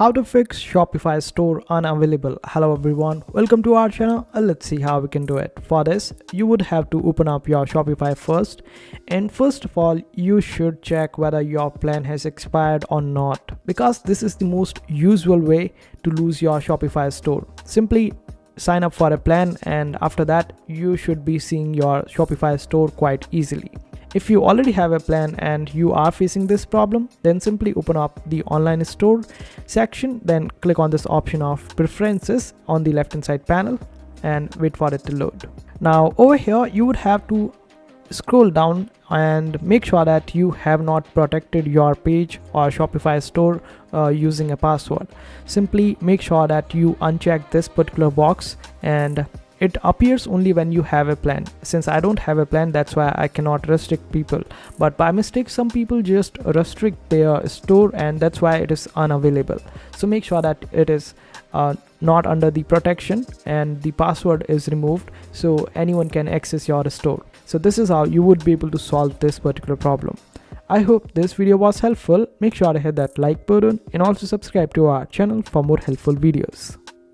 How to fix Shopify store unavailable. Hello everyone, welcome to our channel. Let's see how we can do it. For this, you would have to open up your Shopify first, and first of all you should check whether your plan has expired or not, because this is the most usual way to lose your Shopify store. Simply sign up for a plan, and after that you should be seeing your Shopify store quite easily. If you already have a plan and you are facing this problem, then simply open up the online store section, then click on this option of preferences on the left hand side panel and wait for it to load. Now over here you would have to scroll down and make sure that you have not protected your page or Shopify store using a password. Simply make sure that you uncheck this particular box, and it appears only when you have a plan. Since I don't have a plan, that's why I cannot restrict people, but by mistake some people just restrict their store, and that's why it is unavailable. So make sure that it is not under the protection and the password is removed so anyone can access your store. So this is how you would be able to solve this particular problem. I hope this video was helpful. Make sure to hit that like button and also subscribe to our channel for more helpful videos.